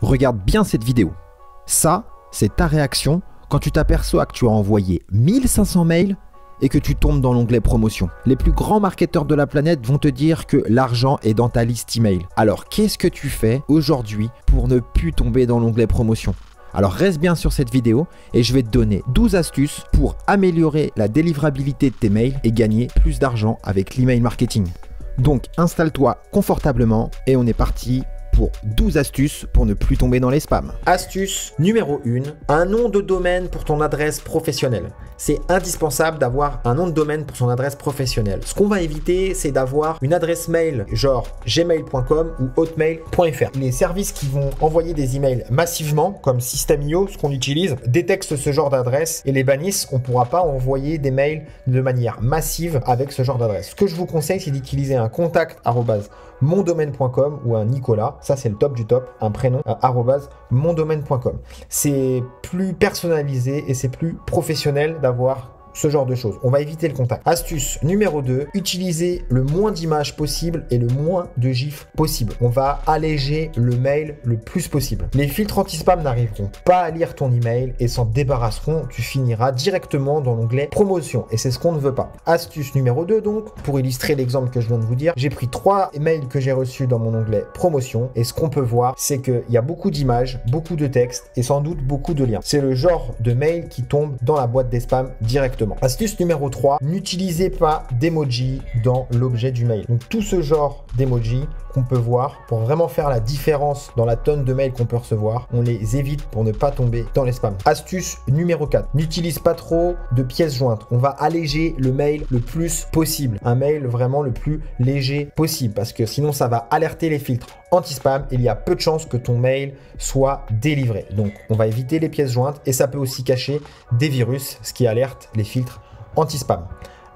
Regarde bien cette vidéo. Ça, c'est ta réaction quand tu t'aperçois que tu as envoyé 1500 mails et que tu tombes dans l'onglet promotion. Les plus grands marketeurs de la planète vont te dire que l'argent est dans ta liste email. Alors qu'est-ce que tu fais aujourd'hui pour ne plus tomber dans l'onglet promotion? Alors reste bien sur cette vidéo et je vais te donner 12 astuces pour améliorer la délivrabilité de tes mails et gagner plus d'argent avec l'email marketing. Donc installe-toi confortablement et on est parti pour 12 astuces pour ne plus tomber dans les spams. Astuce numéro 1, un nom de domaine pour ton adresse professionnelle. C'est indispensable d'avoir un nom de domaine pour son adresse professionnelle. Ce qu'on va éviter, c'est d'avoir une adresse mail genre gmail.com ou hotmail.fr. Les services qui vont envoyer des emails massivement, comme System.io, ce qu'on utilise, détectent ce genre d'adresse et les bannissent. On ne pourra pas envoyer des mails de manière massive avec ce genre d'adresse. Ce que je vous conseille, c'est d'utiliser un contact@mondomaine.com ou un Nicolas. Ça, c'est le top du top, un prénom @mondomaine.com. C'est plus personnalisé et c'est plus professionnel d'avoir ce genre de choses. On va éviter le contact. Astuce numéro 2, utiliser le moins d'images possible et le moins de gifs possible. On va alléger le mail le plus possible. Les filtres anti-spam n'arriveront pas à lire ton email et s'en débarrasseront. Tu finiras directement dans l'onglet promotion et c'est ce qu'on ne veut pas. Astuce numéro 2 donc, pour illustrer l'exemple que je viens de vous dire, j'ai pris 3 mails que j'ai reçus dans mon onglet promotion et ce qu'on peut voir, c'est qu'il y a beaucoup d'images, beaucoup de textes et sans doute beaucoup de liens. C'est le genre de mail qui tombe dans la boîte des spams directement. Astuce numéro 3, n'utilisez pas d'emoji dans l'objet du mail. Donc tout ce genre d'emoji qu'on peut voir pour vraiment faire la différence dans la tonne de mails qu'on peut recevoir, on les évite pour ne pas tomber dans les spams. Astuce numéro 4, n'utilise pas trop de pièces jointes. On va alléger le mail le plus possible. Un mail vraiment le plus léger possible parce que sinon ça va alerter les filtres anti-spam. Il y a peu de chances que ton mail soit délivré. Donc on va éviter les pièces jointes et ça peut aussi cacher des virus, ce qui alerte les filtres anti-spam.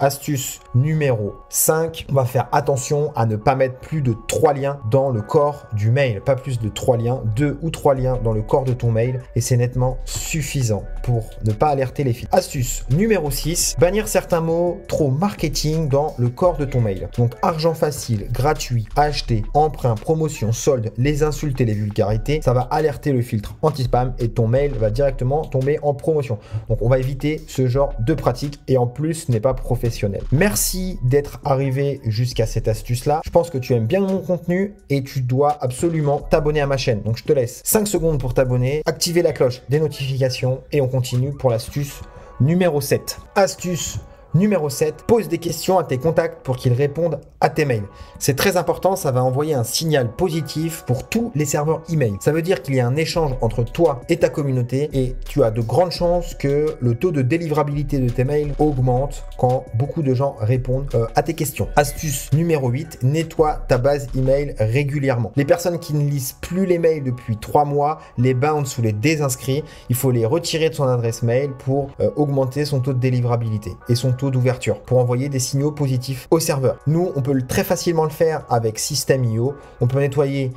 Astuce numéro 5, on va faire attention à ne pas mettre plus de 3 liens dans le corps du mail. Pas plus de 3 liens, 2 ou 3 liens dans le corps de ton mail et c'est nettement suffisant pour ne pas alerter les filtres. Astuce numéro 6, bannir certains mots trop marketing dans le corps de ton mail. Donc argent facile, gratuit, acheter, emprunt, promotion, solde, les insultes et les vulgarités, ça va alerter le filtre anti-spam et ton mail va directement tomber en promotion. Donc on va éviter ce genre de pratique et en plus ce n'est pas professionnel. Merci d'être arrivé jusqu'à cette astuce-là. Je pense que tu aimes bien mon contenu et tu dois absolument t'abonner à ma chaîne. Donc je te laisse 5 secondes pour t'abonner, activer la cloche des notifications et on continue pour l'astuce numéro 7. Astuce numéro 7, pose des questions à tes contacts pour qu'ils répondent à tes mails. C'est très important, ça va envoyer un signal positif pour tous les serveurs email. Ça veut dire qu'il y a un échange entre toi et ta communauté et tu as de grandes chances que le taux de délivrabilité de tes mails augmente quand beaucoup de gens répondent à tes questions. Astuce numéro 8, nettoie ta base email régulièrement. Les personnes qui ne lisent plus les mails depuis 3 mois, les bounce ou les désinscrits, il faut les retirer de son adresse mail pour augmenter son taux de délivrabilité et son taux d'ouverture pour envoyer des signaux positifs au serveur. Nous, on peut très facilement le faire avec System.io. On peut nettoyer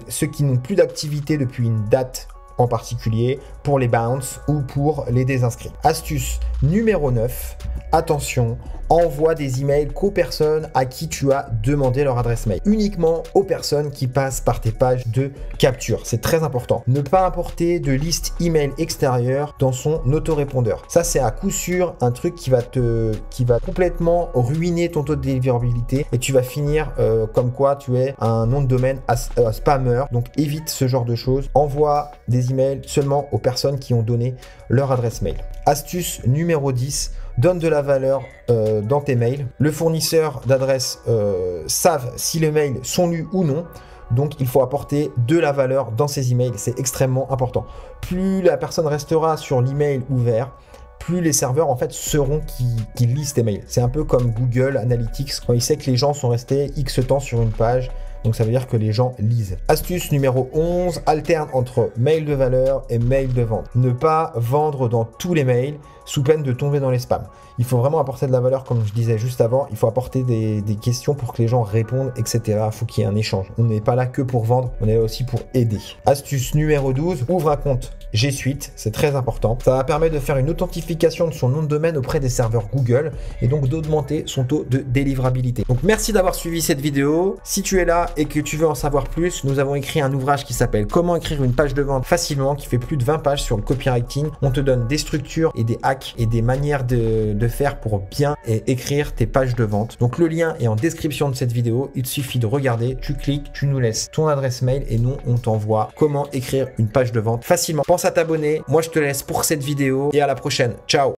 ceux qui n'ont plus d'activité depuis une date en particulier pour les bounce ou pour les désinscrits. Astuce numéro 9, attention, envoie des emails qu'aux personnes à qui tu as demandé leur adresse mail. Uniquement aux personnes qui passent par tes pages de capture. C'est très important. Ne pas importer de liste email extérieure dans son autorépondeur. Ça, c'est à coup sûr un truc qui va complètement ruiner ton taux de délivrabilité et tu vas finir comme quoi tu es un nom de domaine spammer. Donc évite ce genre de choses. Envoie des emails seulement aux personnes qui ont donné leur adresse mail. Astuce numéro 10, donne de la valeur dans tes mails. Le fournisseur d'adresse savent si les mails sont lus ou non. Donc, il faut apporter de la valeur dans ces emails. C'est extrêmement important. Plus la personne restera sur l'email ouvert, plus les serveurs en fait sauront qui lisent tes mails. C'est un peu comme Google Analytics quand il sait que les gens sont restés X temps sur une page. Donc ça veut dire que les gens lisent. Astuce numéro 11, alterne entre mail de valeur et mail de vente. Ne pas vendre dans tous les mails sous peine de tomber dans les spams. Il faut vraiment apporter de la valeur, comme je disais juste avant. Il faut apporter des questions pour que les gens répondent, etc. Il faut qu'il y ait un échange. On n'est pas là que pour vendre, on est là aussi pour aider. Astuce numéro 12, ouvre un compte G Suite, c'est très important. Ça va permettre de faire une authentification de son nom de domaine auprès des serveurs Google et donc d'augmenter son taux de délivrabilité. Donc merci d'avoir suivi cette vidéo. Si tu es là et que tu veux en savoir plus, nous avons écrit un ouvrage qui s'appelle Comment écrire une page de vente facilement, qui fait plus de 20 pages sur le copywriting. On te donne des structures et des hacks et des manières de faire pour bien écrire tes pages de vente. Donc le lien est en description de cette vidéo. Il suffit de regarder, tu cliques, tu nous laisses ton adresse mail et nous on t'envoie comment écrire une page de vente facilement. Pense à t'abonner. Moi je te laisse pour cette vidéo et à la prochaine. Ciao.